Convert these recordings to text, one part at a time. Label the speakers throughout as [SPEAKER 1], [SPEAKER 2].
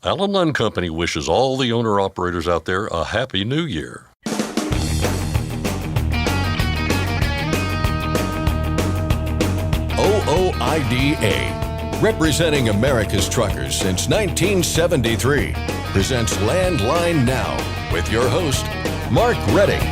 [SPEAKER 1] Allen Lund Company wishes all the owner-operators out there a Happy New Year. OOIDA, representing America's truckers since 1973, presents Landline Now with your host, Mark Reddick.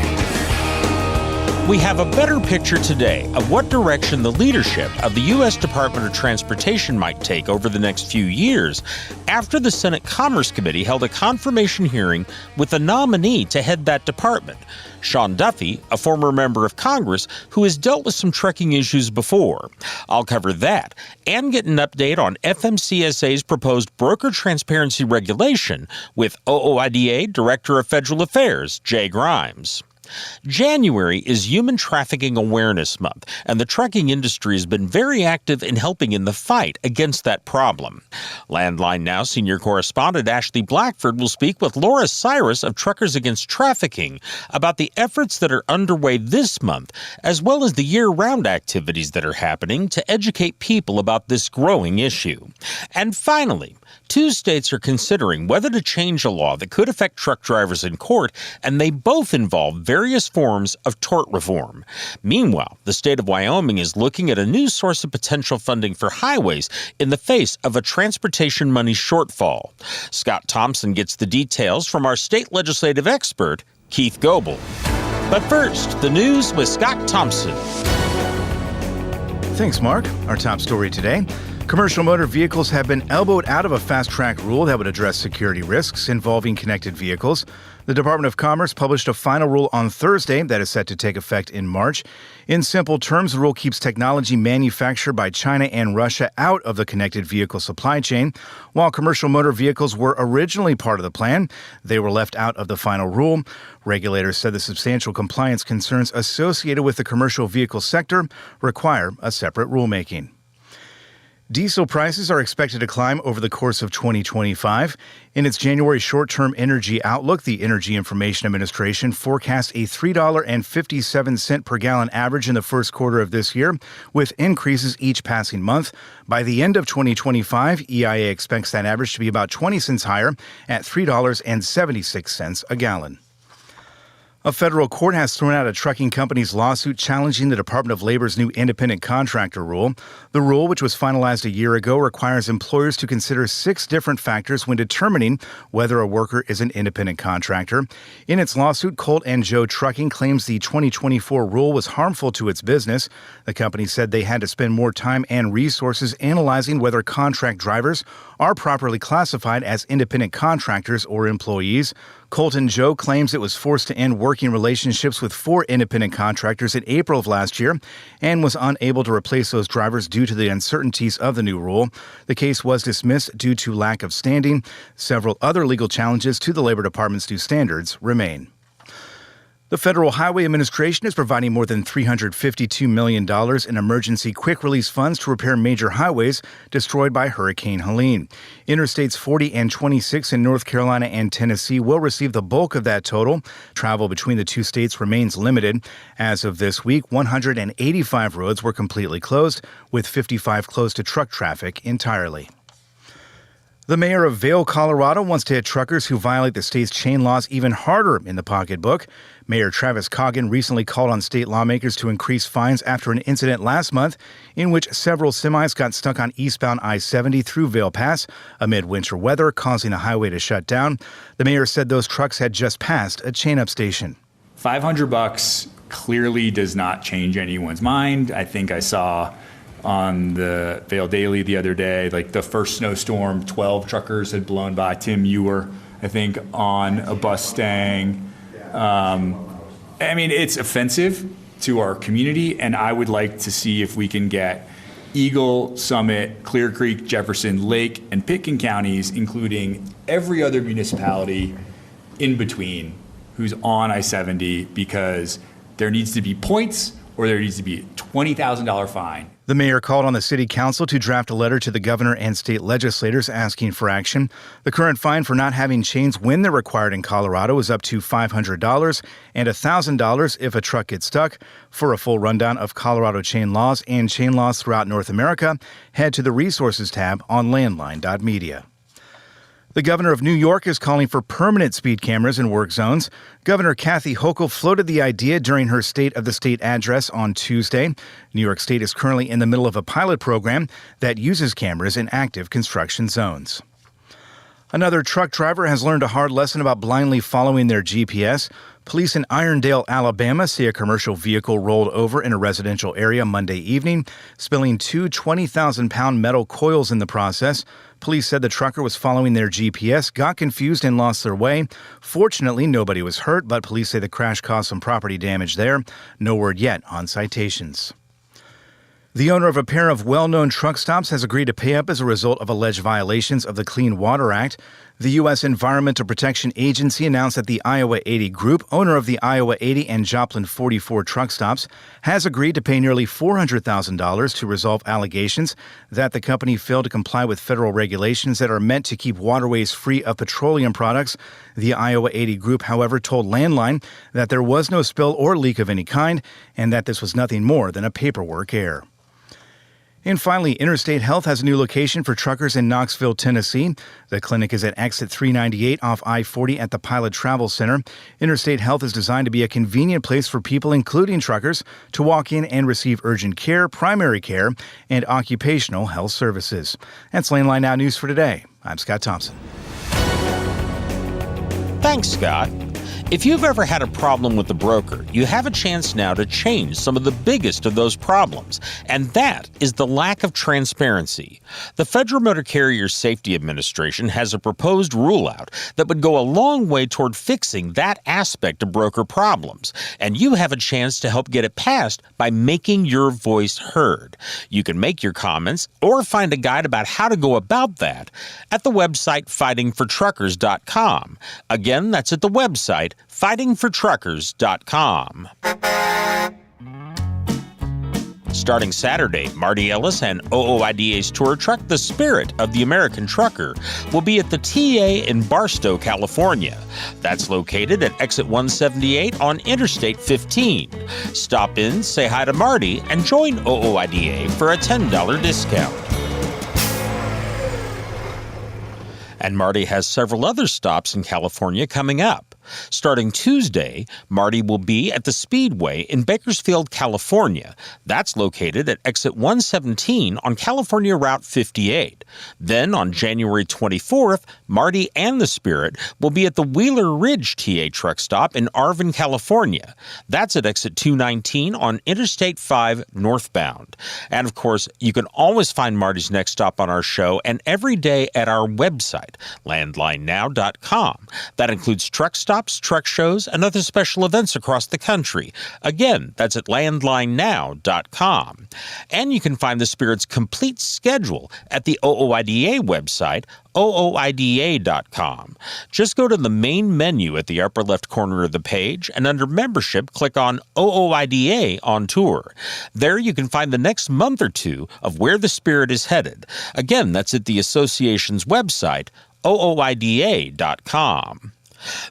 [SPEAKER 2] We have a better picture today of what direction the leadership of the U.S. Department of Transportation might take over the next few years after the Senate Commerce Committee held a confirmation hearing with a nominee to head that department, Sean Duffy, a former member of Congress who has dealt with some trucking issues before. I'll cover that and get an update on FMCSA's proposed broker transparency regulation with OOIDA Director of Federal Affairs, Jay Grimes. January is Human Trafficking Awareness Month, and the trucking industry has been very active in helping in the fight against that problem. Landline Now senior correspondent Ashley Blackford will speak with Laura Cyrus of Truckers Against Trafficking about the efforts that are underway this month, as well as the year-round activities that are happening to educate people about this growing issue. And finally, 2 states are considering whether to change a law that could affect truck drivers in court, and they both involve various forms of tort reform. Meanwhile, the state of Wyoming is looking at a new source of potential funding for highways in the face of a transportation money shortfall. Scott Thompson gets the details from our state legislative expert, Keith Goebel. But first, the news with Scott Thompson.
[SPEAKER 3] Thanks, Mark. Our top story today. Commercial motor vehicles have been elbowed out of a fast-track rule that would address security risks involving connected vehicles. The Department of Commerce published a final rule on Thursday that is set to take effect in March. In simple terms, the rule keeps technology manufactured by China and Russia out of the connected vehicle supply chain. While commercial motor vehicles were originally part of the plan, they were left out of the final rule. Regulators said the substantial compliance concerns associated with the commercial vehicle sector require a separate rulemaking. Diesel prices are expected to climb over the course of 2025. In its January short-term energy outlook, the Energy Information Administration forecasts a $3.57 per gallon average in the first quarter of this year, with increases each passing month. By the end of 2025, EIA expects that average to be about 20 cents higher at $3.76 a gallon. A federal court has thrown out a trucking company's lawsuit challenging the Department of Labor's new independent contractor rule. The rule, which was finalized a year ago, requires employers to consider 6 different factors when determining whether a worker is an independent contractor. In its lawsuit, Colt and Joe Trucking claims the 2024 rule was harmful to its business. The company said they had to spend more time and resources analyzing whether contract drivers are properly classified as independent contractors or employees. Colt and Joe claims it was forced to end working relationships with 4 independent contractors in April of last year and was unable to replace those drivers due to the uncertainties of the new rule. The case was dismissed due to lack of standing. Several other legal challenges to the Labor Department's new standards remain. The Federal Highway Administration is providing more than $352 million in emergency quick-release funds to repair major highways destroyed by Hurricane Helene. Interstates 40 and 26 in North Carolina and Tennessee will receive the bulk of that total. Travel between the 2 states remains limited. As of this week, 185 roads were completely closed, with 55 closed to truck traffic entirely. The mayor of Vail, Colorado, wants to hit truckers who violate the state's chain laws even harder in the pocketbook. Mayor Travis Coggin recently called on state lawmakers to increase fines after an incident last month in which several semis got stuck on eastbound I-70 through Vail Pass amid winter weather, causing the highway to shut down. The mayor said those trucks had just passed a chain-up station.
[SPEAKER 4] $500 clearly does not change anyone's mind. I think I saw on the Vail Daily the other day, like the first snowstorm, 12 truckers had blown by. Tim, you were, I think, on a Mustang. I mean, it's offensive to our community, and I would like to see if we can get Eagle, Summit, Clear Creek, Jefferson, Lake, and Pitkin counties, including every other municipality in between who's on I-70, because there needs to be points or there needs to be a $20,000 fine.
[SPEAKER 3] The mayor called on the city council to draft a letter to the governor and state legislators asking for action. The current fine for not having chains when they're required in Colorado is up to $500 and $1,000 if a truck gets stuck. For a full rundown of Colorado chain laws and chain laws throughout North America, head to the resources tab on landline.media. The governor of New York is calling for permanent speed cameras in work zones. Governor Kathy Hochul floated the idea during her State of the State address on Tuesday. New York State is currently in the middle of a pilot program that uses cameras in active construction zones. Another truck driver has learned a hard lesson about blindly following their GPS. Police in Irondale, Alabama say a commercial vehicle rolled over in a residential area Monday evening, spilling two 20,000-pound metal coils in the process. Police said the trucker was following their GPS, got confused, and lost their way. Fortunately, nobody was hurt, but police say the crash caused some property damage there. No word yet on citations. The owner of a pair of well-known truck stops has agreed to pay up as a result of alleged violations of the Clean Water Act. The U.S. Environmental Protection Agency announced that the Iowa 80 Group, owner of the Iowa 80 and Joplin 44 truck stops, has agreed to pay nearly $400,000 to resolve allegations that the company failed to comply with federal regulations that are meant to keep waterways free of petroleum products. The Iowa 80 Group, however, told Landline that there was no spill or leak of any kind and that this was nothing more than a paperwork error. And finally, Interstate Health has a new location for truckers in Knoxville, Tennessee. The clinic is at exit 398 off I-40 at the Pilot Travel Center. Interstate Health is designed to be a convenient place for people, including truckers, to walk in and receive urgent care, primary care, and occupational health services. That's Landline Now News for today. I'm Scott Thompson.
[SPEAKER 2] Thanks, Scott. If you've ever had a problem with the broker, you have a chance now to change some of the biggest of those problems, and that is the lack of transparency. The Federal Motor Carrier Safety Administration has a proposed rule out that would go a long way toward fixing that aspect of broker problems, and you have a chance to help get it passed by making your voice heard. You can make your comments or find a guide about how to go about that at the website fightingfortruckers.com. Again, that's at the website fightingfortruckers.com. Starting Saturday, Marty Ellis and OOIDA's tour truck, The Spirit of the American Trucker, will be at the TA in Barstow, California. That's located at exit 178 on Interstate 15. Stop in, say hi to Marty, and join OOIDA for a $10 discount. And Marty has several other stops in California coming up. Starting Tuesday, Marty will be at the Speedway in Bakersfield, California. That's located at exit 117 on California Route 58. Then on January 24th, Marty and the Spirit will be at the Wheeler Ridge TA truck stop in Arvin, California. That's at exit 219 on Interstate 5 northbound. And of course, you can always find Marty's next stop on our show and every day at our website, landlinenow.com. That includes truck stops, truck shows, and other special events across the country. Again, that's at landlinenow.com. And you can find the Spirit's complete schedule at the OOIDA website, ooida.com. Just go to the main menu at the upper left corner of the page, and under Membership, click on OOIDA on Tour. There you can find the next month or two of where the Spirit is headed. Again, that's at the association's website, ooida.com.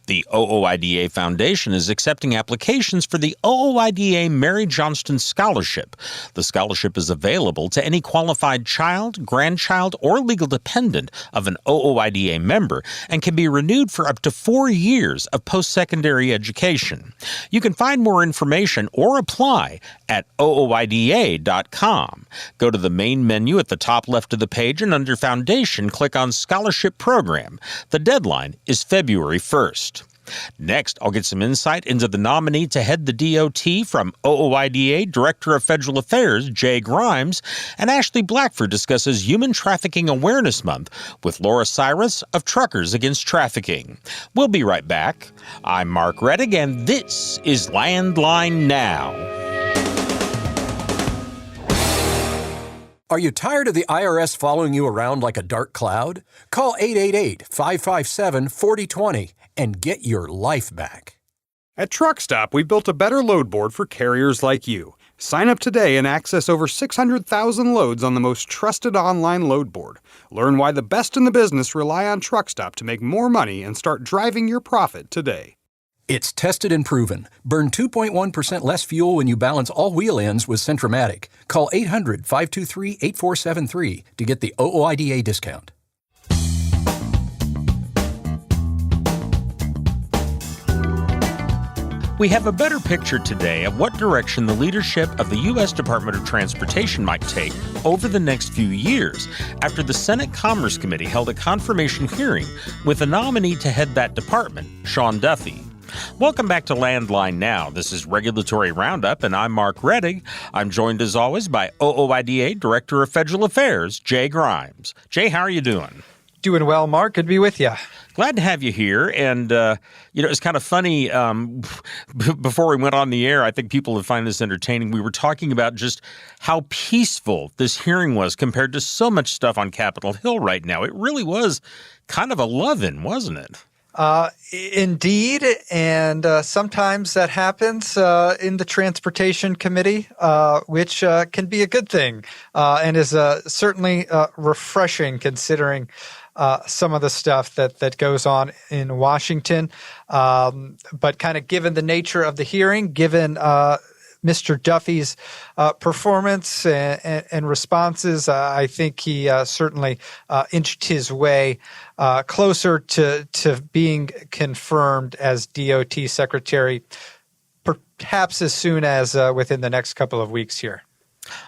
[SPEAKER 2] The OOIDA Foundation is accepting applications for the OOIDA Mary Johnston Scholarship. The scholarship is available to any qualified child, grandchild, or legal dependent of an OOIDA member and can be renewed for up to 4 years of post-secondary education. You can find more information or apply at ooida.com. Go to the main menu at the top left of the page and under Foundation, click on Scholarship Program. The deadline is February 1st. Next, I'll get some insight into the nominee to head the DOT from OOIDA Director of Federal Affairs, Jay Grimes, and Ashley Blackford discusses Human Trafficking Awareness Month with Laura Cyrus of Truckers Against Trafficking. We'll be right back. I'm Mark Reddick, and this is Landline Now.
[SPEAKER 5] Are you tired of the IRS following you around like a dark cloud? Call 888-557-4020 and get your life back.
[SPEAKER 6] At Truckstop, we built a better load board for carriers like you. Sign up today and access over 600,000 loads on the most trusted online load board. Learn why the best in the business rely on Truckstop to make more money and start driving your profit today.
[SPEAKER 5] It's tested and proven. Burn 2.1% less fuel when you balance all wheel ends with Centromatic. Call 800-523-8473 to get the OOIDA discount.
[SPEAKER 2] We have a better picture today of what direction the leadership of the U.S. Department of Transportation might take over the next few years after the Senate Commerce Committee held a confirmation hearing with a nominee to head that department, Sean Duffy. Welcome back to Landline Now. This is Regulatory Roundup, and I'm Mark Reddig. I'm joined, as always, by OOIDA Director of Federal Affairs, Jay Grimes. Jay, how are you doing?
[SPEAKER 7] Doing well, Mark. Good to be with you.
[SPEAKER 2] Glad to have you here. And, it's kind of funny. Before we went on the air, I think people would find this entertaining. We were talking about just how peaceful this hearing was compared to so much stuff on Capitol Hill right now. It really was kind of a love-in, wasn't it?
[SPEAKER 7] Indeed, and sometimes that happens in the Transportation Committee, which can be a good thing and is certainly refreshing considering some of the stuff that goes on in Washington. But kind of given the nature of the hearing, given Mr. Duffy's performance and responses, I think he certainly inched his way closer to being confirmed as DOT Secretary, perhaps as soon as within the next couple of weeks here.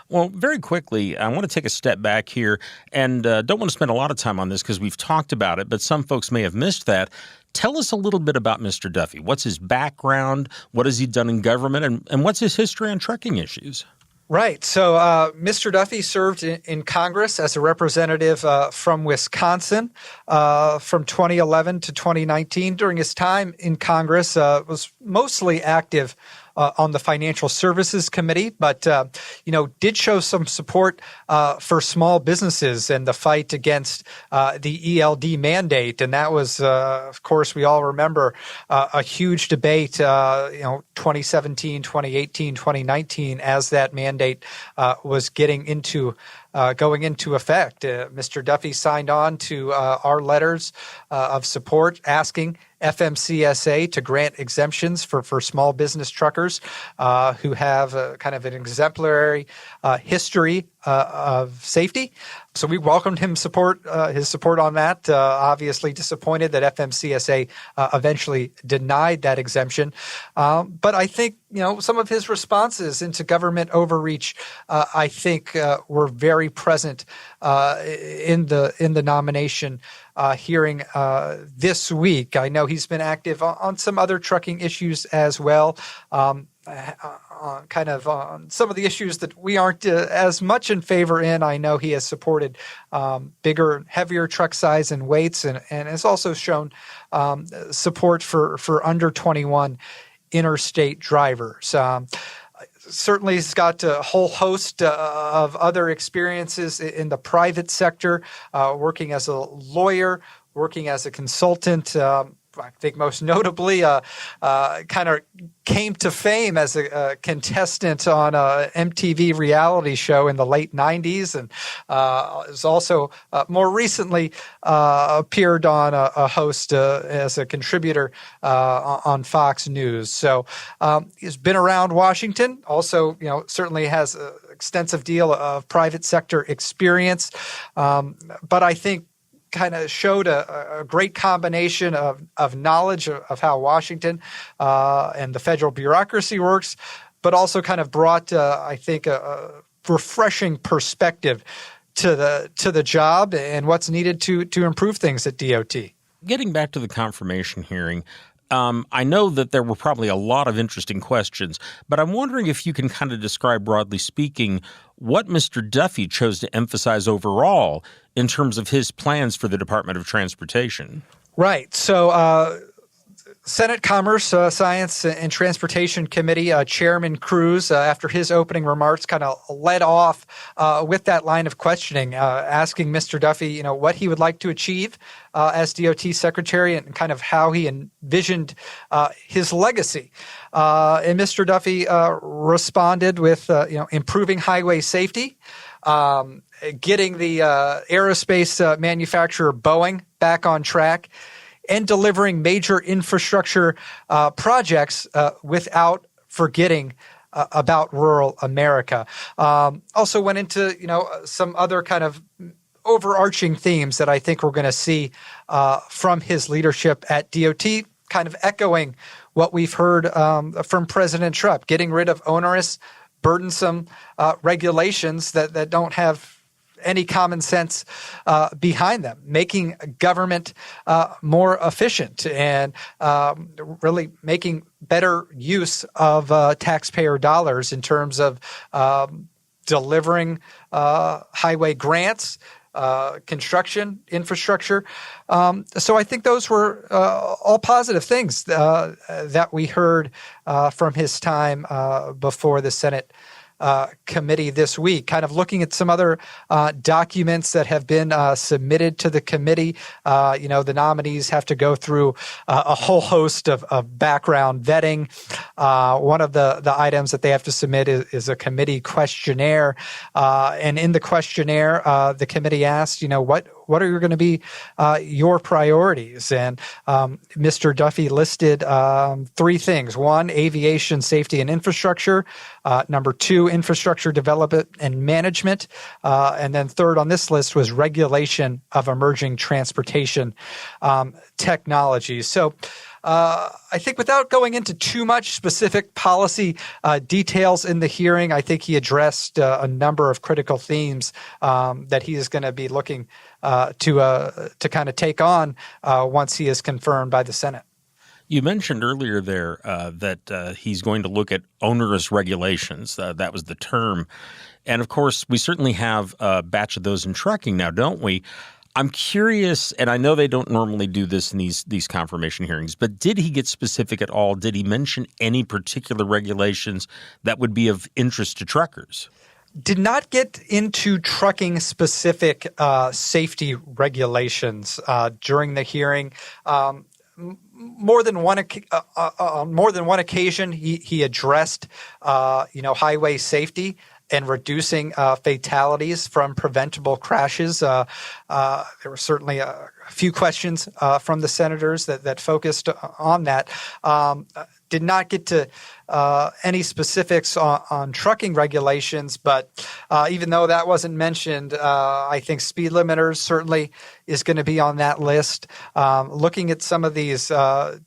[SPEAKER 2] Well, very quickly, I want to take a step back here and don't want to spend a lot of time on this because we've talked about it, but some folks may have missed that. Tell us a little bit about Mr. Duffy. What's his background? What has he done in government? And what's his history on trucking issues?
[SPEAKER 7] Right. So Mr. Duffy served in Congress as a representative from Wisconsin from 2011 to 2019. During his time in Congress, was mostly active on the Financial Services Committee, but, did show some support for small businesses and the fight against the ELD mandate. And that was, of course, we all remember a huge debate, 2017, 2018, 2019, as that mandate was going into effect. Mr. Duffy signed on to our letters of support asking FMCSA to grant exemptions for small business truckers who have kind of an exemplary history of safety. So we welcomed his support on that. Obviously disappointed that FMCSA eventually denied that exemption. But I think, some of his responses into government overreach, I think were very present in the nomination hearing this week. I know he's been active on some other trucking issues as well. Kind of on some of the issues that we aren't as much in favor in. I know he has supported bigger, heavier truck size and weights and has also shown support for under 21 interstate drivers. Certainly he's got a whole host of other experiences in the private sector, working as a lawyer, working as a consultant. I think most notably kind of came to fame as a contestant on a MTV reality show in the late 90s and has also more recently appeared on a host as a contributor on Fox News. So he's been around Washington, also certainly has an extensive deal of private sector experience, but I think kind of showed a great combination of knowledge of how Washington and the federal bureaucracy works, but also kind of brought, I think, a refreshing perspective to the job and what's needed to improve things at DOT.
[SPEAKER 2] Getting back to the confirmation hearing, I know that there were probably a lot of interesting questions, but I'm wondering if you can kind of describe, broadly speaking, what Mr. Duffy chose to emphasize overall in terms of his plans for the Department of Transportation.
[SPEAKER 7] Right. So Senate Commerce, Science, and Transportation Committee Chairman Cruz, after his opening remarks, kind of led off with that line of questioning, asking Mr. Duffy, what he would like to achieve as DOT Secretary and kind of how he envisioned his legacy. And Mr. Duffy responded with, improving highway safety, getting the aerospace manufacturer Boeing back on track, and delivering major infrastructure projects without forgetting about rural America. Also went into some other kind of overarching themes that I think we're going to see from his leadership at DOT, kind of echoing what we've heard from President Trump, getting rid of onerous, burdensome regulations that don't have any common sense behind them, making government more efficient and really making better use of taxpayer dollars in terms of delivering highway grants, construction, infrastructure. So I think those were all positive things that we heard from his time before the Senate committee this week. Kind of looking at some other documents that have been submitted to the committee. The nominees have to go through a whole host of background vetting. One of the items that they have to submit is a committee questionnaire. And in the questionnaire, the committee asked, what are going to be your priorities? And Mr. Duffy listed 3 things. 1, aviation safety and infrastructure. Number 2, infrastructure development and management. And then third on this list was regulation of emerging transportation technologies. So I think without going into too much specific policy details in the hearing, I think he addressed a number of critical themes that he is going to be looking to kind of take on once he is confirmed by the Senate.
[SPEAKER 2] You mentioned earlier there that he's going to look at onerous regulations. That was the term. And, of course, we certainly have a batch of those in trucking now, don't we? I'm curious, and I know they don't normally do this in these confirmation hearings, but did he get specific at all? Did he mention any particular regulations that would be of interest to truckers?
[SPEAKER 7] Did not get into trucking specific safety regulations during the hearing. More than one occasion, he addressed highway safety and reducing fatalities from preventable crashes. There were certainly a few questions from the senators that focused on that. Did not get to any specifics on trucking regulations, but even though that wasn't mentioned, I think speed limiters certainly is going to be on that list. Looking at some of these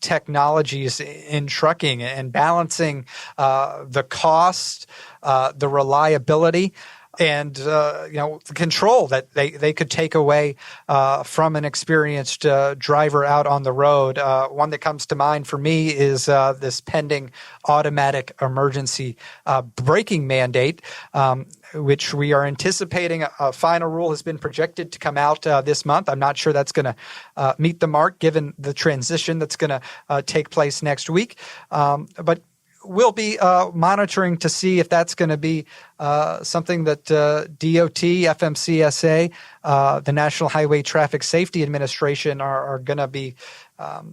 [SPEAKER 7] technologies in trucking and balancing the cost, the reliability, and the control that they could take away from an experienced driver out on the road. One that comes to mind for me is this pending automatic emergency braking mandate, which we are anticipating a final rule has been projected to come out this month. I'm not sure that's going to meet the mark given the transition that's going to take place next week. But we'll be monitoring to see if that's going to be something that DOT, FMCSA, the National Highway Traffic Safety Administration are going to be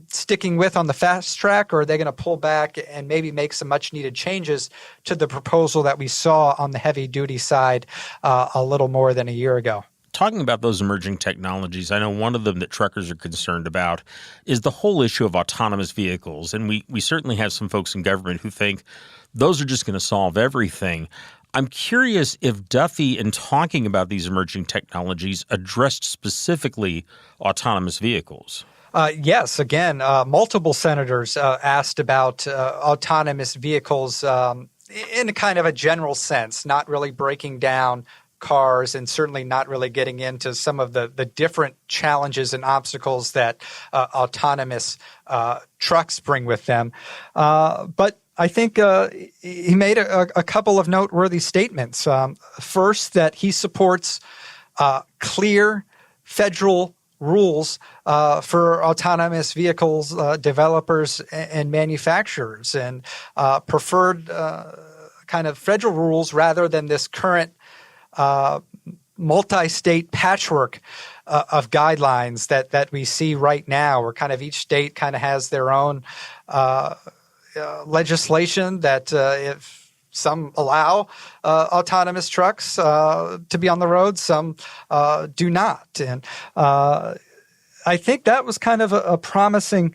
[SPEAKER 7] sticking with on the fast track, or are they going to pull back and maybe make some much-needed changes to the proposal that we saw on the heavy-duty side a little more than a year ago?
[SPEAKER 2] Talking about those emerging technologies, I know one of them that truckers are concerned about is the whole issue of autonomous vehicles. And we certainly have some folks in government who think those are just going to solve everything. I'm curious if Duffy, in talking about these emerging technologies, addressed specifically autonomous vehicles.
[SPEAKER 7] Yes. Again, multiple senators asked about autonomous vehicles in a kind of a general sense, not really breaking down cars and certainly not really getting into some of the different challenges and obstacles that autonomous trucks bring with them. But I think he made a couple of noteworthy statements. First, that he supports clear federal rules for autonomous vehicles developers and manufacturers, and preferred kind of federal rules rather than this current multi-state patchwork of guidelines that we see right now, where kind of each state kind of has their own legislation that if some allow autonomous trucks to be on the road, some do not. And I think that was kind of a promising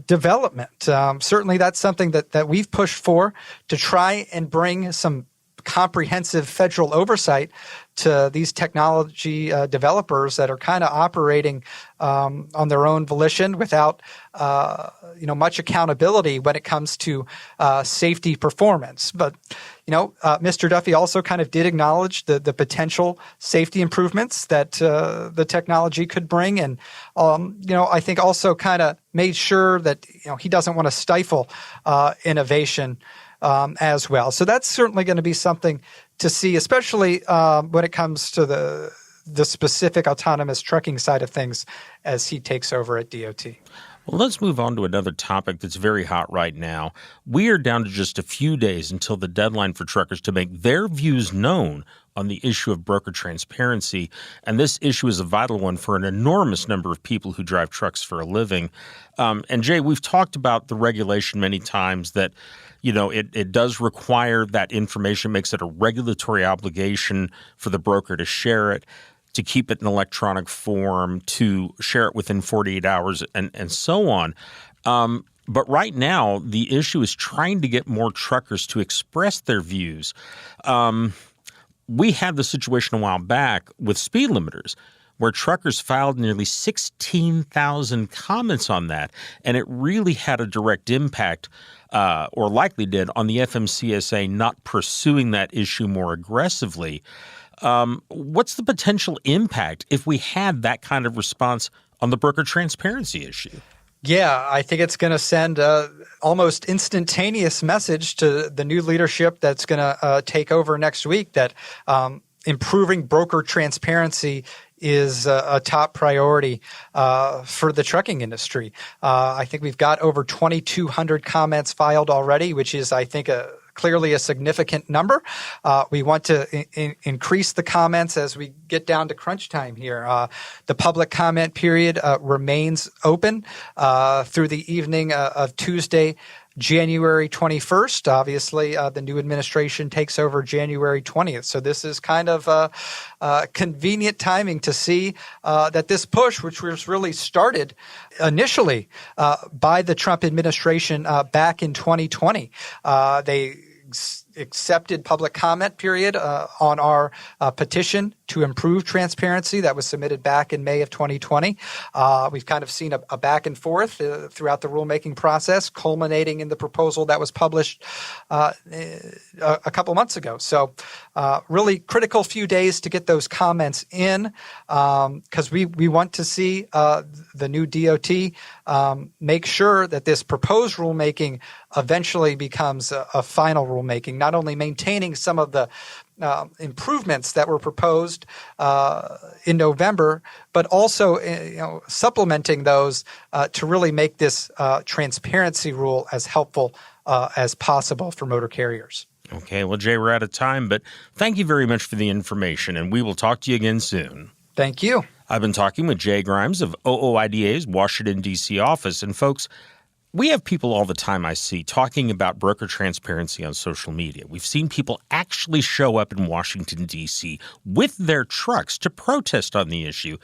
[SPEAKER 7] development. Certainly that's something that we've pushed for, to try and bring some comprehensive federal oversight to these technology developers that are kind of operating on their own volition without much accountability when it comes to safety performance. But Mr. Duffy also kind of did acknowledge the potential safety improvements that the technology could bring, and I think also kind of made sure that he doesn't want to stifle innovation as well. So that's certainly going to be something to see, especially when it comes to the specific autonomous trucking side of things as he takes over at DOT.
[SPEAKER 2] Well, let's move on to another topic that's very hot right now. We are down to just a few days until the deadline for truckers to make their views known on the issue of broker transparency. And this issue is a vital one for an enormous number of people who drive trucks for a living. And Jay, we've talked about the regulation many times that it does require that information, makes it a regulatory obligation for the broker to share it, to keep it in electronic form, to share it within 48 hours, and so on. But right now, the issue is trying to get more truckers to express their views. We had the situation a while back with speed limiters, where truckers filed nearly 16,000 comments on that, and it really had a direct impact, or likely did, on the FMCSA not pursuing that issue more aggressively. What's the potential impact if we had that kind of response on the broker transparency issue?
[SPEAKER 7] Yeah, I think it's going to send almost instantaneous message to the new leadership that's going to take over next week that improving broker transparency is a top priority for the trucking industry. I think we've got over 2,200 comments filed already, which is, I think, clearly a significant number. We want to increase the comments as we get down to crunch time here. The public comment period remains open through the evening of Tuesday, January 21st. Obviously, the new administration takes over January 20th. So this is kind of convenient timing to see that this push, which was really started initially by the Trump administration back in 2020, they accepted public comment period on our petition to improve transparency that was submitted back in May of 2020. We've kind of seen a back and forth throughout the rulemaking process, culminating in the proposal that was published a couple months ago. So really critical few days to get those comments in because we want to see the new DOT make sure that this proposed rulemaking eventually becomes a final rulemaking, not only maintaining some of the improvements that were proposed in November, but also supplementing those to really make this transparency rule as helpful as possible for motor carriers.
[SPEAKER 2] Okay, well, Jay, we're out of time, but thank you very much for the information, and we will talk to you again soon.
[SPEAKER 7] Thank you.
[SPEAKER 2] I've been talking with Jay Grimes of OOIDA's Washington, D.C. office, and folks, we have people all the time I see talking about broker transparency on social media. We've seen people actually show up in Washington, D.C. with their trucks to protest on the issue.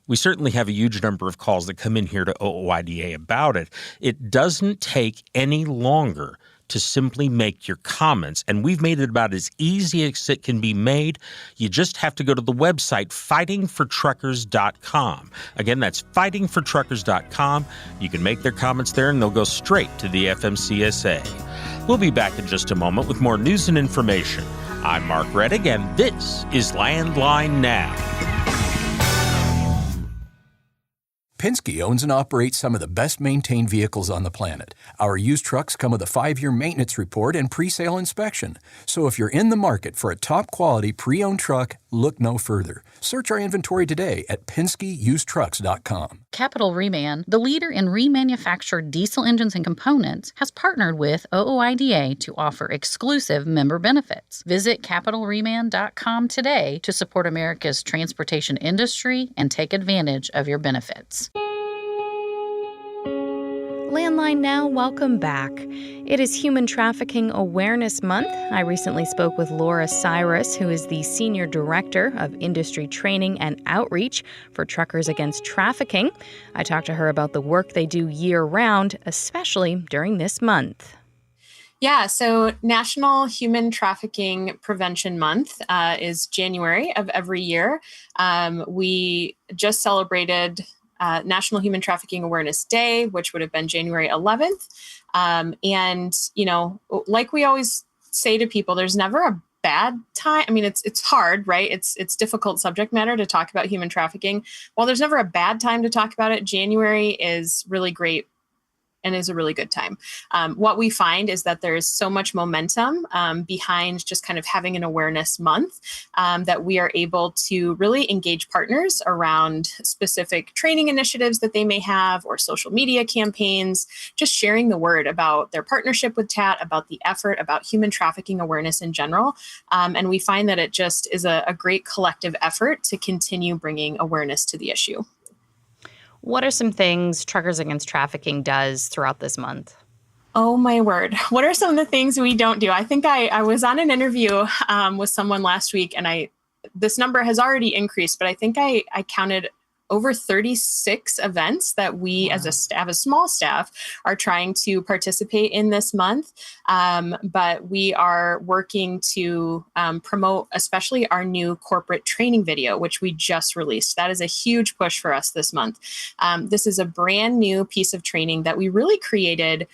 [SPEAKER 2] We certainly have a huge number of calls that come in here to OOIDA about it. It doesn't take any longer to simply make your comments, and we've made it about as easy as it can be made. You just have to go to the website fightingfortruckers.com. Again, that's fightingfortruckers.com. You can make their comments there, and they'll go straight to the FMCSA. We'll be back in just a moment with more news and information. I'm Mark Reddick, and this is Landline Now.
[SPEAKER 5] Penske owns and operates some of the best-maintained vehicles on the planet. Our used trucks come with a 5-year maintenance report and pre-sale inspection. So if you're in the market for a top-quality pre-owned truck, look no further. Search our inventory today at PenskeUsedTrucks.com.
[SPEAKER 8] Capital Reman, the leader in remanufactured diesel engines and components, has partnered with OOIDA to offer exclusive member benefits. Visit CapitalReman.com today to support America's transportation industry and take advantage of your benefits.
[SPEAKER 9] Landline Now, welcome back. It is Human Trafficking Awareness Month. I recently spoke with Laura Cyrus, who is the Senior Director of Industry Training and Outreach for Truckers Against Trafficking. I talked to her about the work they do year-round, especially during this month.
[SPEAKER 10] Yeah, so National Human Trafficking Prevention Month is January of every year. We just celebrated National Human Trafficking Awareness Day, which would have been January 11th. Like we always say to people, there's never a bad time. I mean, it's hard, right? It's difficult subject matter to talk about human trafficking. While there's never a bad time to talk about it, January is really great and is a really good time. What we find is that there's so much momentum behind just kind of having an awareness month that we are able to really engage partners around specific training initiatives that they may have or social media campaigns, just sharing the word about their partnership with TAT, about the effort, about human trafficking awareness in general. And we find that it just is a great collective effort to continue bringing awareness to the issue.
[SPEAKER 9] What are some things Truckers Against Trafficking does throughout this month?
[SPEAKER 10] Oh, my word. What are some of the things we don't do? I think I was on an interview with someone last week, and this number has already increased, but I think I counted over 36 events that we as a small staff are trying to participate in this month. But we are working to promote especially our new corporate training video, which we just released. That is a huge push for us this month. This is a brand new piece of training that we really created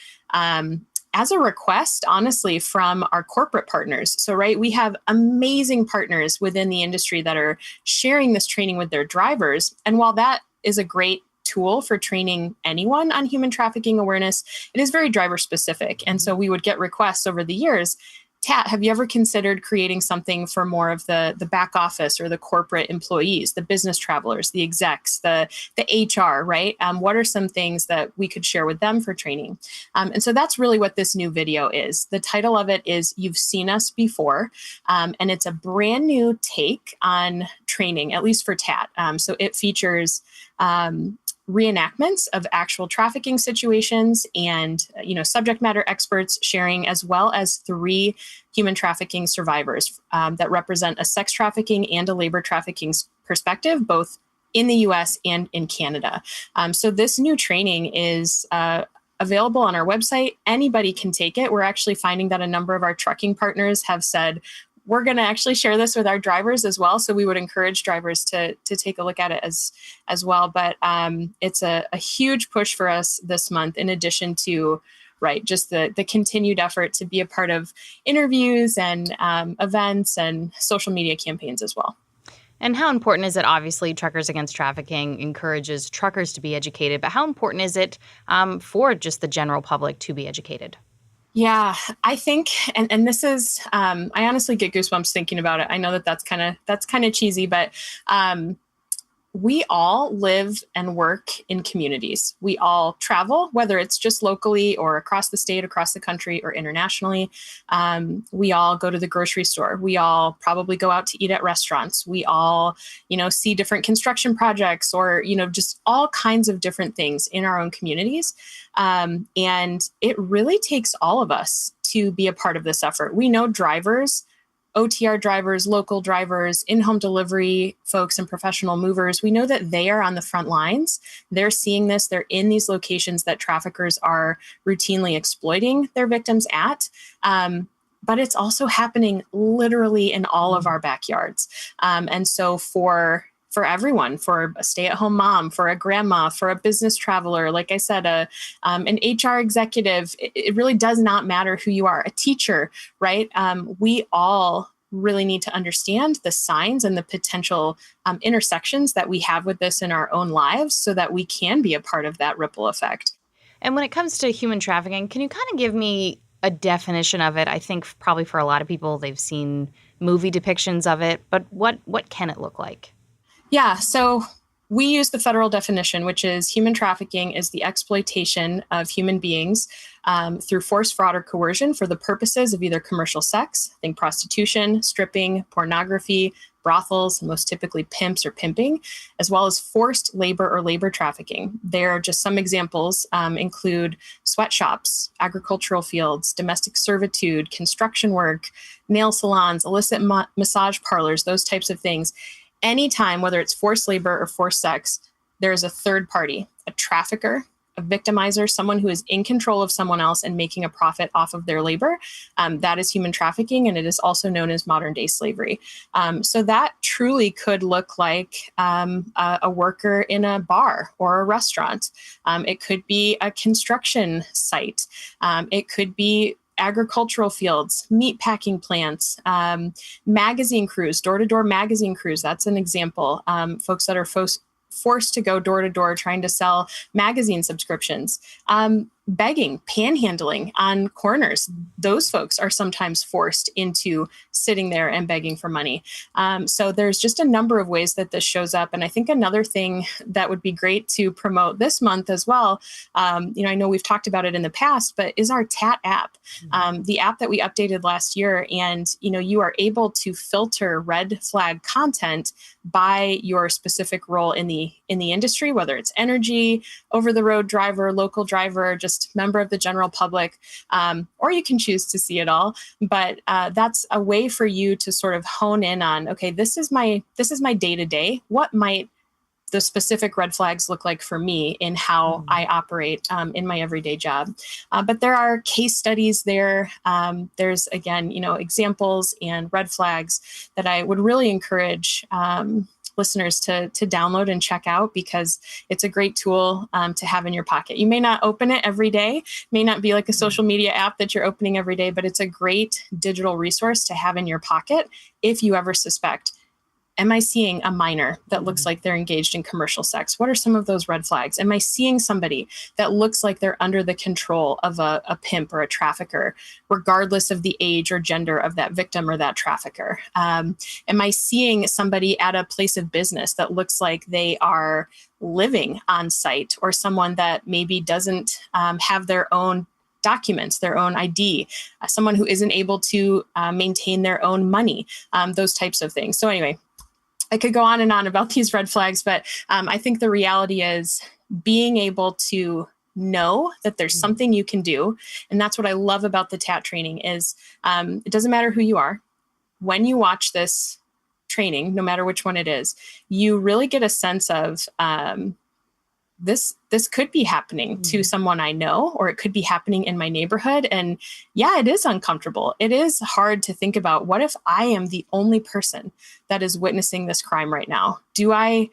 [SPEAKER 10] as a request, honestly, from our corporate partners. So, right, we have amazing partners within the industry that are sharing this training with their drivers. And while that is a great tool for training anyone on human trafficking awareness, it is very driver specific. And so we would get requests over the years. Tat, have you ever considered creating something for more of the back office or the corporate employees, the business travelers, the execs, the HR, right? What are some things that we could share with them for training? And so that's really what this new video is. The title of it is You've Seen Us Before, and it's a brand new take on training, at least for TAT. So it features reenactments of actual trafficking situations and, subject matter experts sharing, as well as 3 human trafficking survivors that represent a sex trafficking and a labor trafficking perspective, both in the US and in Canada. So this new training is available on our website. Anybody can take it. We're actually finding that a number of our trucking partners have said, we're going to actually share this with our drivers as well. So we would encourage drivers to take a look at it as well. But it's a huge push for us this month, in addition to, right, just the continued effort to be a part of interviews and events and social media campaigns as well.
[SPEAKER 9] And how important is it? Obviously, Truckers Against Trafficking encourages truckers to be educated, but how important is it for just the general public to be educated?
[SPEAKER 10] Yeah, I think, and this is, I honestly get goosebumps thinking about it. I know that's kind of cheesy, but we all live and work in communities. We all travel, whether it's just locally or across the state, across the country, or internationally. We all go to the grocery store. We all probably go out to eat at restaurants. We all, see different construction projects or, just all kinds of different things in our own communities. And it really takes all of us to be a part of this effort. We know drivers, OTR drivers, local drivers, in-home delivery folks, and professional movers. We know that they are on the front lines. They're seeing this. They're in these locations that traffickers are routinely exploiting their victims at. But it's also happening literally in all of our backyards. And so for everyone, for a stay-at-home mom, for a grandma, for a business traveler, like I said, an HR executive, it really does not matter who you are, a teacher, right? We all really need to understand the signs and the potential intersections that we have with this in our own lives so that we can be a part of that ripple effect.
[SPEAKER 9] And when it comes to human trafficking, can you kind of give me a definition of it? I think probably for a lot of people, they've seen movie depictions of it, but what can it look like?
[SPEAKER 10] Yeah, so we use the federal definition, which is human trafficking is the exploitation of human beings through force, fraud, or coercion for the purposes of either commercial sex, think prostitution, stripping, pornography, brothels, most typically pimps or pimping, as well as forced labor or labor trafficking. There are just some examples include sweatshops, agricultural fields, domestic servitude, construction work, nail salons, illicit massage parlors, those types of things. Anytime, whether it's forced labor or forced sex, there is a third party, a trafficker a victimizer, someone who is in control of someone else and making a profit off of their labor. That is human trafficking, and it is also known as modern day slavery. So that truly could look like a worker in a bar or a restaurant. It could be a construction site. It could be agricultural fields, meat packing plants, magazine crews, door-to-door magazine crews. That's an example. Folks that are forced to go door to door trying to sell magazine subscriptions, begging, panhandling on corners. Those folks are sometimes forced into sitting there and begging for money. So there's just a number of ways that this shows up. And I think another thing that would be great to promote this month as well, I know we've talked about it in the past, but is our TAT app, the app that we updated last year. And, you are able to filter red flag content by your specific role in the industry, whether it's energy, over the road driver, local driver, just member of the general public, or you can choose to see it all. But that's a way for you to sort of hone in on, okay, this is my day to day. What might the specific red flags look like for me in how I operate in my everyday job? But there are case studies there. There's, again, examples and red flags that I would really encourage listeners to download and check out, because it's a great tool to have in your pocket. You may not open it every day, may not be like a social media app that you're opening every day, but it's a great digital resource to have in your pocket if you ever suspect, am I seeing a minor that looks like they're engaged in commercial sex? What are some of those red flags? Am I seeing somebody that looks like they're under the control of a pimp or a trafficker, regardless of the age or gender of that victim or that trafficker? Am I seeing somebody at a place of business that looks like they are living on site, or someone that maybe doesn't have their own documents, their own ID, someone who isn't able to maintain their own money, those types of things. So anyway, I could go on and on about these red flags, but I think the reality is being able to know that there's something you can do. And that's what I love about the TAT training is it doesn't matter who you are. When you watch this training, no matter which one it is, you really get a sense of this could be happening to someone I know, or it could be happening in my neighborhood. And yeah, it is uncomfortable. It is hard to think about, what if I am the only person that is witnessing this crime right now? Do I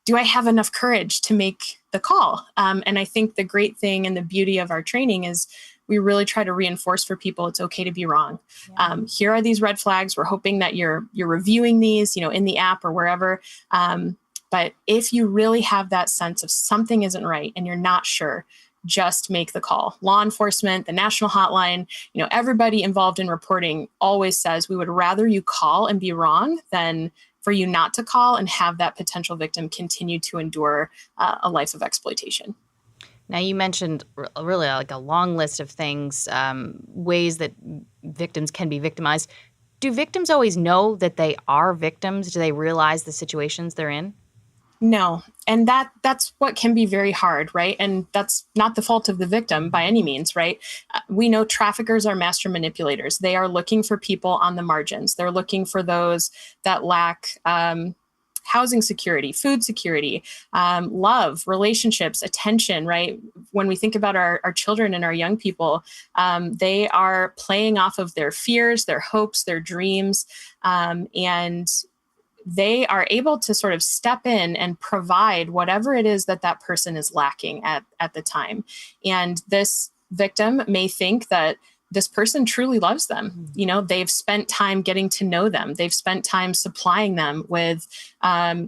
[SPEAKER 10] have enough courage to make the call? And I think the great thing and the beauty of our training is we really try to reinforce for people it's okay to be wrong. Yeah. Here are these red flags. We're hoping that you're reviewing these, in the app or wherever. But if you really have that sense of something isn't right and you're not sure, just make the call. Law enforcement, the national hotline, everybody involved in reporting always says we would rather you call and be wrong than for you not to call and have that potential victim continue to endure a life of exploitation.
[SPEAKER 9] Now, you mentioned really like a long list of things, ways that victims can be victimized. Do victims always know that they are victims? Do they realize the situations they're in?
[SPEAKER 10] No. And that's what can be very hard, right? And that's not the fault of the victim by any means, right? We know traffickers are master manipulators. They are looking for people on the margins. They're looking for those that lack housing security, food security, love, relationships, attention, right? When we think about our children and our young people, they are playing off of their fears, their hopes, their dreams, and they are able to sort of step in and provide whatever it is that person is lacking at the time. And this victim may think that this person truly loves them. They've spent time getting to know them. They've spent time supplying them with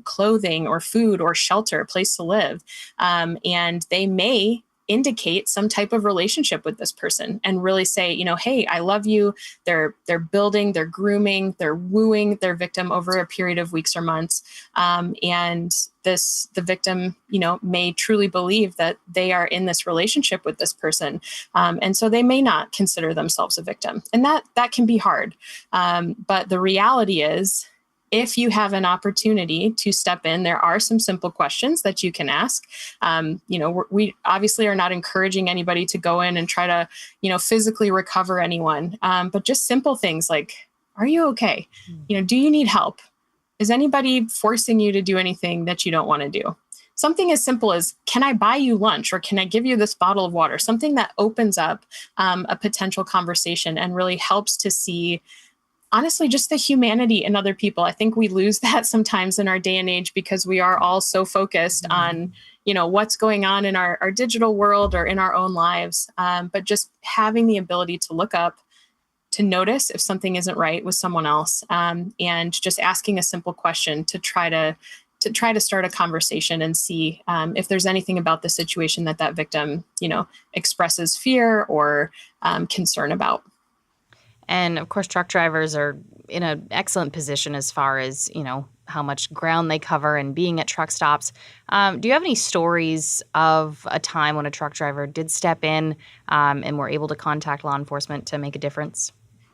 [SPEAKER 10] clothing or food or shelter, a place to live. And they may indicate some type of relationship with this person and really say, hey, I love you. They're building, they're grooming, they're wooing their victim over a period of weeks or months. And the victim, may truly believe that they are in this relationship with this person. And so they may not consider themselves a victim. And that can be hard. But the reality is, if you have an opportunity to step in, there are some simple questions that you can ask. We obviously are not encouraging anybody to go in and try to, physically recover anyone. But just simple things like, are you okay? Do you need help? Is anybody forcing you to do anything that you don't want to do? something as simple as, can I buy you lunch, or can I give you this bottle of water? Something that opens up a potential conversation and really helps to see, honestly, just the humanity in other people. I think we lose that sometimes in our day and age because we are all so focused on, what's going on in our digital world or in our own lives. But just having the ability to look up, to notice if something isn't right with someone else, and just asking a simple question to try to start a conversation and see if there's anything about the situation that victim, expresses fear or concern about.
[SPEAKER 9] And of course, truck drivers are in an excellent position as far as, how much ground they cover and being at truck stops. Do you have any stories of a time when a truck driver did step in and were able to contact law enforcement to make a difference?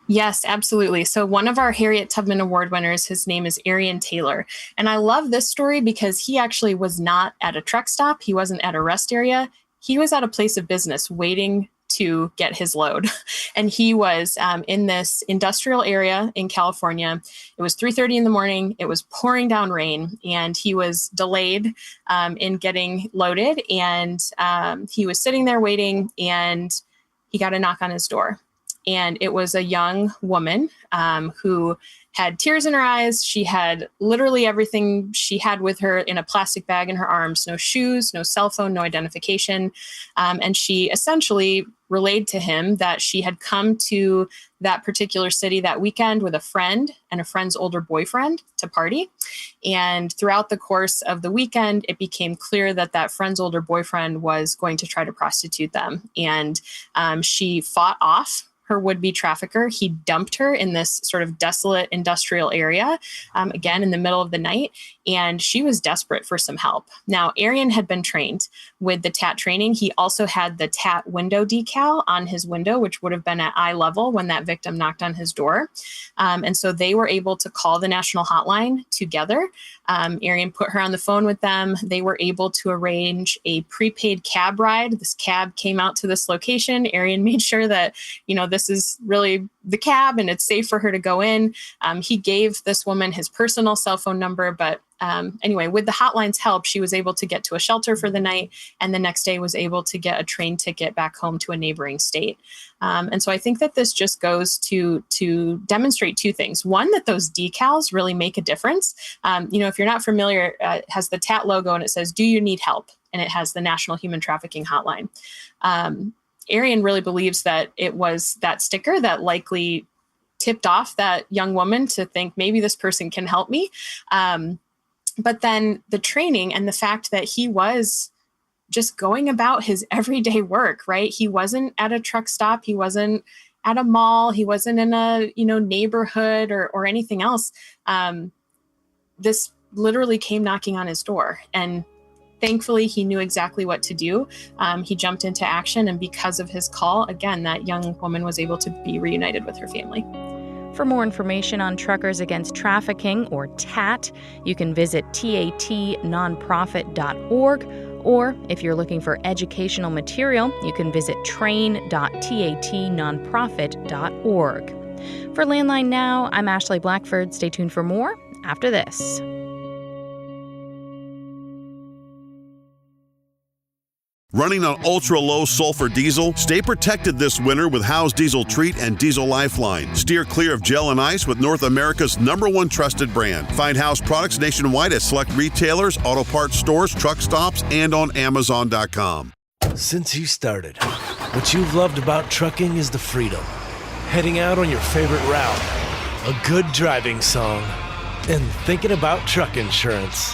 [SPEAKER 10] Yes, absolutely. So one of our Harriet Tubman Award winners, his name is Arian Taylor. And I love this story because he actually was not at a truck stop. He wasn't at a rest area. He was at a place of business waiting to get his load. And he was in this industrial area in California. It was 3:30 in the morning. It was pouring down rain, and he was delayed in getting loaded. And he was sitting there waiting, and he got a knock on his door. And it was a young woman who had tears in her eyes. She had literally everything she had with her in a plastic bag in her arms, no shoes, no cell phone, no identification. And she essentially relayed to him that she had come to that particular city that weekend with a friend and a friend's older boyfriend to party. And throughout the course of the weekend, it became clear that that friend's older boyfriend was going to try to prostitute them. And she fought off her would-be trafficker. He dumped her in this sort of desolate industrial area, again, in the middle of the night, and she was desperate for some help. Now, Arian had been trained with the TAT training. He also had the TAT window decal on his window, which would have been at eye level when that victim knocked on his door. And so they were able to call the national hotline together. Arian put her on the phone with them. They were able to arrange a prepaid cab ride. This cab came out to this location. Arian made sure that, this is really the cab and it's safe for her to go in. He gave this woman his personal cell phone number, but anyway, with the hotline's help, she was able to get to a shelter for the night, and the next day was able to get a train ticket back home to a neighboring state. And so I think that this just goes to demonstrate two things. One, that those decals really make a difference. If you're not familiar, it has the TAT logo and it says, "Do you need help?" And it has the National Human Trafficking Hotline. Arian really believes that it was that sticker that likely tipped off that young woman to think maybe this person can help me. But then the training and the fact that he was just going about his everyday work, right? He wasn't at a truck stop. He wasn't at a mall. He wasn't in a, neighborhood or anything else. This literally came knocking on his door, and thankfully he knew exactly what to do. He jumped into action, and because of his call, again, that young woman was able to be reunited with her family.
[SPEAKER 9] For more information on Truckers Against Trafficking, or TAT, you can visit tatnonprofit.org, or if you're looking for educational material, you can visit train.tatnonprofit.org. For Landline Now, I'm Ashley Blackford. Stay tuned for more after this.
[SPEAKER 11] Running on ultra-low sulfur diesel? Stay protected this winter with Howe's Diesel Treat and Diesel Lifeline. Steer clear of gel and ice with North America's #1 trusted brand. Find Howe's products nationwide at select retailers, auto parts stores, truck stops, and on Amazon.com.
[SPEAKER 12] Since you started, what you've loved about trucking is the freedom. Heading out on your favorite route, a good driving song, and thinking about truck insurance.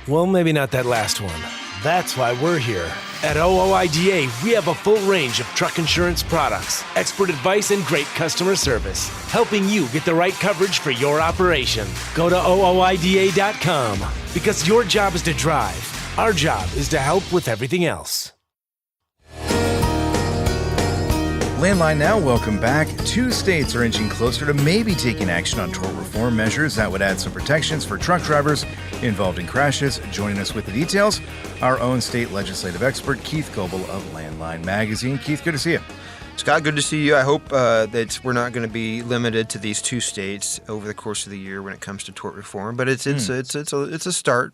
[SPEAKER 12] Well, maybe not that last one. That's why we're here. At OOIDA, we have a full range of truck insurance products, expert advice, and great customer service, helping you get the right coverage for your operation. Go to OOIDA.com, because your job is to drive. Our job is to help with everything else.
[SPEAKER 3] Landline Now, welcome back. 2 states are inching closer to maybe taking action on tort reform measures that would add some protections for truck drivers involved in crashes. Joining us with the details, our own state legislative expert, Keith Goebel of Landline Magazine. Keith, good to see you.
[SPEAKER 13] Scott, good to see you. I hope that we're not going to be limited to these 2 states over the course of the year when it comes to tort reform, but it's a start.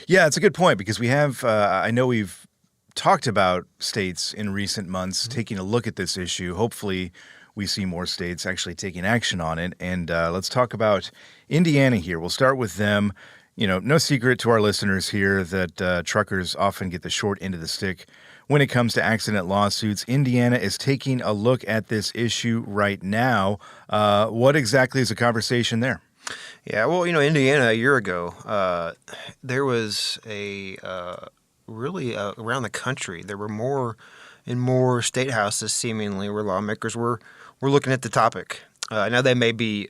[SPEAKER 3] Yeah, it's a good point because we have, I know we've talked about states in recent months taking a look at this issue. Hopefully, we see more states actually taking action on it. And let's talk about Indiana here. We'll start with them. You know, no secret to our listeners here that truckers often get the short end of the stick when it comes to accident lawsuits. Indiana is taking a look at this issue right now. What exactly is the conversation there?
[SPEAKER 13] Yeah, well, Indiana a year ago, there was really around the country, there were more and more state houses seemingly where lawmakers were looking at the topic. Now they may be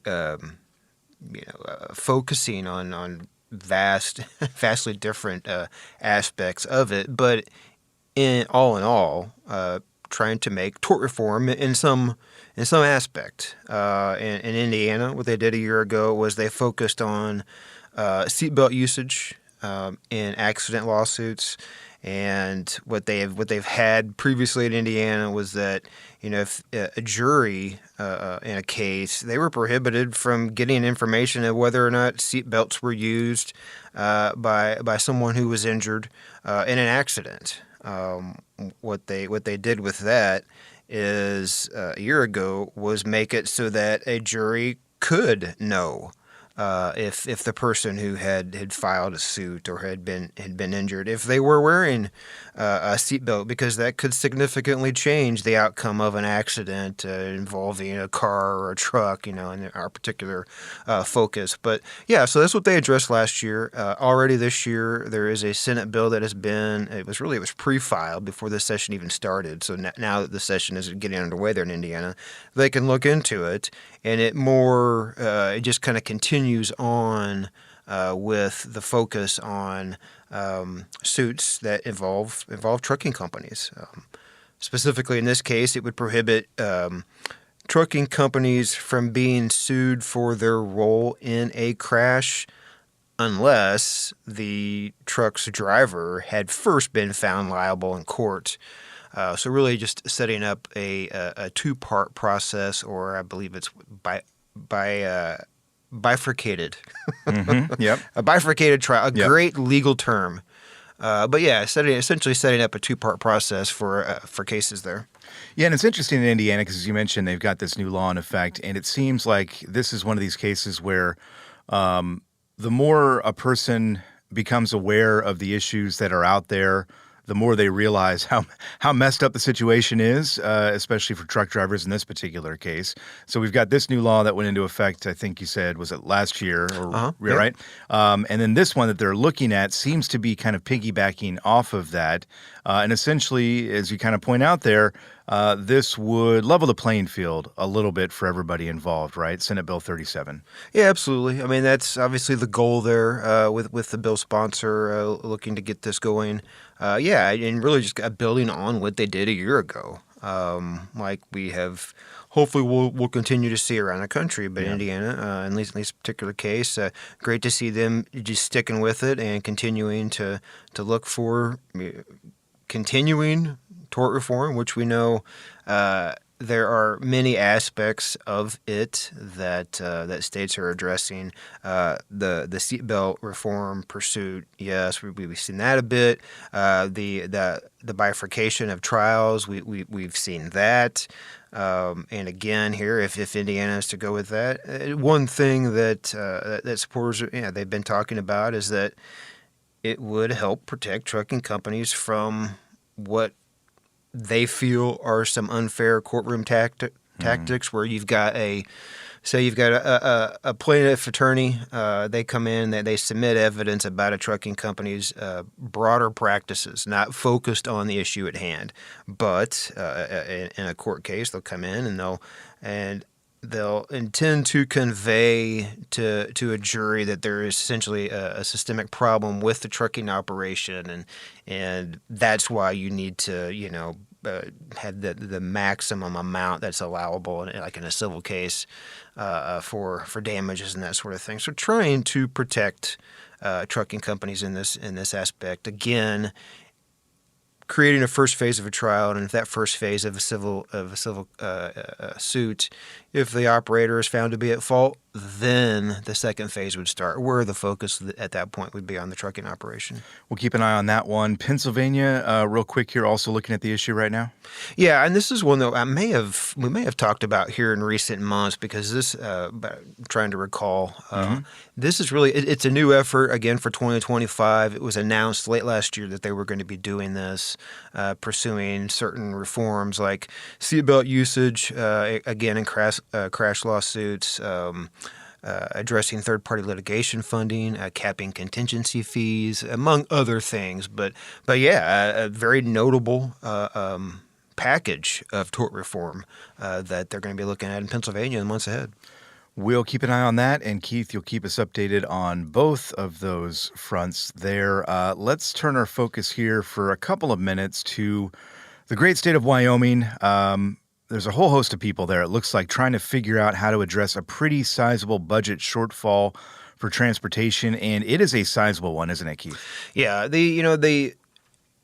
[SPEAKER 13] focusing on vastly different aspects of it, but in all, trying to make tort reform in some aspect. In Indiana, what they did a year ago was they focused on seatbelt usage in accident lawsuits. And what they've had previously in Indiana was that, if a jury in a case, they were prohibited from getting information of whether or not seatbelts were used by someone who was injured in an accident. What they did with that is a year ago was make it so that a jury could know if the person who had filed a suit or had been injured, if they were wearing a seatbelt, because that could significantly change the outcome of an accident involving a car or a truck, in our particular focus. But yeah, so that's what they addressed last year. Already this year, there is a Senate bill that it was pre-filed before this session even started. So now that the session is getting underway there in Indiana, they can look into it, and it just kind of continues on with the focus on suits that involve trucking companies. Specifically, in this case, it would prohibit trucking companies from being sued for their role in a crash unless the truck's driver had first been found liable in court. So really just setting up a two-part process, or I believe it's bifurcated.
[SPEAKER 3] Mm-hmm. Yep.
[SPEAKER 13] A bifurcated trial,
[SPEAKER 3] Yep.
[SPEAKER 13] Great legal term. But yeah, essentially setting up a two-part process for cases there.
[SPEAKER 3] Yeah, and it's interesting in Indiana because, as you mentioned, they've got this new law in effect, and it seems like this is one of these cases where the more a person becomes aware of the issues that are out there, the more they realize how messed up the situation is, especially for truck drivers in this particular case. So we've got this new law that went into effect, I think you said, was it last year? Right? And then this one that they're looking at seems to be kind of piggybacking off of that. And essentially, as you kind of point out there, this would level the playing field a little bit for everybody involved, right? Senate Bill 37.
[SPEAKER 13] Yeah, absolutely. I mean, that's obviously the goal there with the bill sponsor looking to get this going. Yeah, and really just building on what they did a year ago. Like we have, hopefully we'll continue to see around the country, but
[SPEAKER 3] Yeah.
[SPEAKER 13] Indiana, at least in this particular case, great to see them just sticking with it and continuing to look for continuing tort reform, which we know there are many aspects of it that states are addressing. The seatbelt reform pursuit, yes, we've seen that a bit. The bifurcation of trials, we've seen that. And again, here, if Indiana is to go with that, one thing that supporters they've been talking about is that it would help protect trucking companies from what they feel are some unfair courtroom tactics where you've got a plaintiff attorney, they come in, they submit evidence about a trucking company's broader practices, not focused on the issue at hand. But in a court case, they'll come in and they'll intend to convey to a jury that there is essentially a systemic problem with the trucking operation, and that's why you need to have the maximum amount that's allowable, like in a civil case, for damages and that sort of thing. So trying to protect trucking companies in this aspect, again, creating a first phase of a trial, and if that first phase of a civil suit If the operator is found to be at fault, then the second phase would start, where the focus at that point would be on the trucking operation.
[SPEAKER 3] We'll keep an eye on that one. Pennsylvania, real quick here, also looking at the issue right now.
[SPEAKER 13] Yeah, and this is one that we may have talked about here in recent months, because this, trying to recall, this is really, it's a new effort, again, for 2025. It was announced late last year that they were going to be doing this, pursuing certain reforms like seatbelt usage, again, in crash lawsuits, addressing third-party litigation funding, capping contingency fees, among other things. But yeah, a very notable package of tort reform that they're going to be looking at in Pennsylvania in the months ahead.
[SPEAKER 3] We'll keep an eye on that, and Keith, you'll keep us updated on both of those fronts there. Let's turn our focus here for a couple of minutes to the great state of Wyoming. There's a whole host of people there, it looks like, trying to figure out how to address a pretty sizable budget shortfall for transportation, and it is a sizable one, isn't it, Keith? Yeah,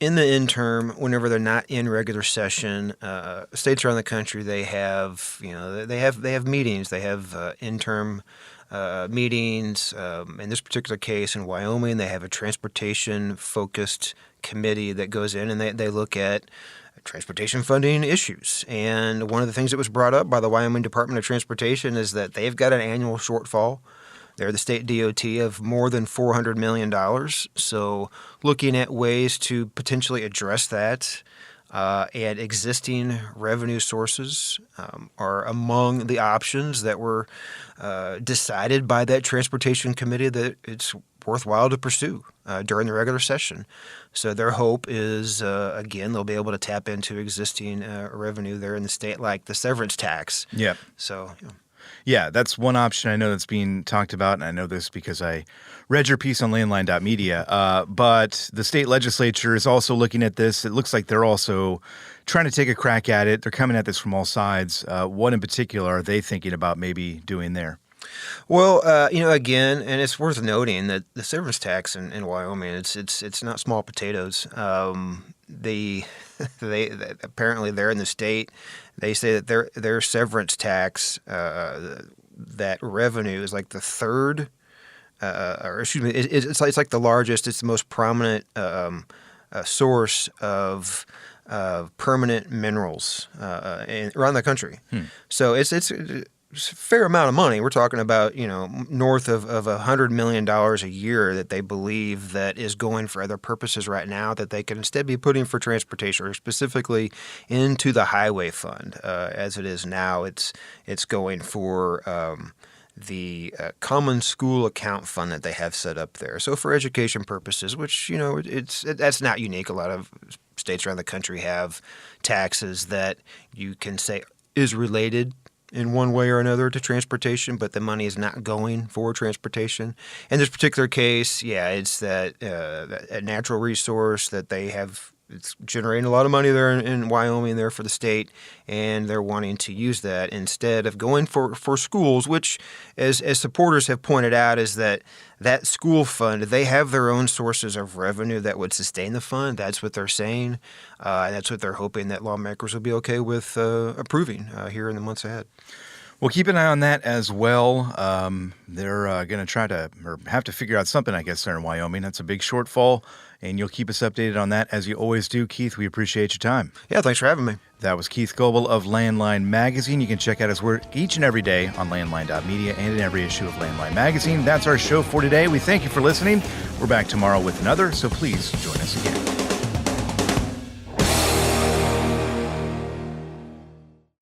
[SPEAKER 3] in the interim, whenever they're not in regular session, states around the country, they have meetings, they have interim meetings. In this particular case, in Wyoming, they have a transportation-focused committee that goes in and they look at transportation funding issues. And one of the things that was brought up by the Wyoming Department of Transportation is that they've got an annual shortfall. They're the state DOT of more than $400 million. So looking at ways to potentially address that and existing revenue sources are among the options that were decided by that transportation committee that it's worthwhile to pursue during the regular session. So their hope is, again, they'll be able to tap into existing revenue there in the state, like the severance tax. Yeah.
[SPEAKER 13] So,
[SPEAKER 3] yeah, that's one option I know that's being talked about, and I know this because I read your piece on landline.media. But the state legislature is also looking at this. It looks like they're also trying to take a crack at it. They're coming at this from all sides. What in particular are they thinking about maybe doing there?
[SPEAKER 13] Well, again, and it's worth noting that the severance tax in Wyoming, it's not small potatoes. They apparently they're in the state. They say that their severance tax, that revenue is like the third, it's like the largest. It's the most prominent source of permanent minerals around the country. So it's a fair amount of money. We're talking about, north of $100 million a year that they believe that is going for other purposes right now that they can instead be putting for transportation, or specifically into the highway fund. As it is now, it's going for the common school account fund that they have set up there. So for education purposes, which, that's not unique. A lot of states around the country have taxes that you can say is related in one way or another to transportation, but the money is not going for transportation. In this particular case, it's that a natural resource that they have. It's generating a lot of money there in Wyoming there for the state, and they're wanting to use that instead of going for schools, which, as supporters have pointed out, is that school fund, they have their own sources of revenue that would sustain the fund. That's what they're saying, and that's what they're hoping that lawmakers will be okay with approving here in the months ahead.
[SPEAKER 3] We'll keep an eye on that as well. They're going to try to, or have to figure out something, I guess, there in Wyoming. That's a big shortfall, and you'll keep us updated on that as you always do. Keith, we appreciate your time.
[SPEAKER 13] Yeah, thanks for having me.
[SPEAKER 3] That was Keith Goebel of Landline Magazine. You can check out his work each and every day on landline.media and in every issue of Landline Magazine. That's our show for today. We thank you for listening. We're back tomorrow with another, so please join us again.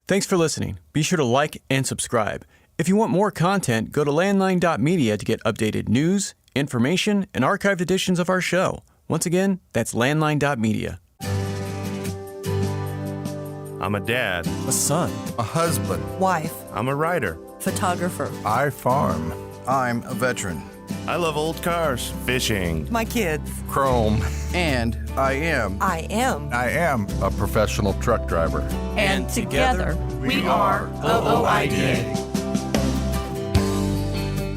[SPEAKER 14] Thanks for listening. Be sure to like and subscribe. If you want more content, go to landline.media to get updated news, information, and archived editions of our show. Once again, that's landline.media.
[SPEAKER 15] I'm a dad.
[SPEAKER 16] A son.
[SPEAKER 15] A husband.
[SPEAKER 16] Wife.
[SPEAKER 15] I'm a writer.
[SPEAKER 16] Photographer.
[SPEAKER 15] I farm.
[SPEAKER 17] I'm a veteran.
[SPEAKER 15] I love old cars, fishing.
[SPEAKER 16] My kids.
[SPEAKER 15] Chrome.
[SPEAKER 17] And I am
[SPEAKER 15] a professional truck driver.
[SPEAKER 16] And together, we are OOIDA.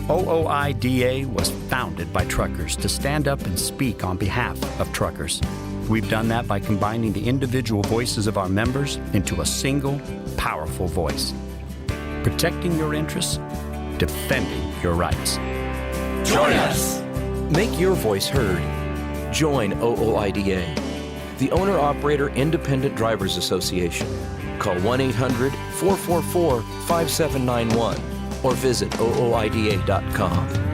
[SPEAKER 18] OOIDA was founded by truckers to stand up and speak on behalf of truckers. We've done that by combining the individual voices of our members into a single, powerful voice. protecting your interests, defending your rights.
[SPEAKER 16] Join us.
[SPEAKER 19] Make your voice heard. Join OOIDA, the Owner-Operator Independent Drivers Association. Call 1-800-444-5791 or visit ooida.com.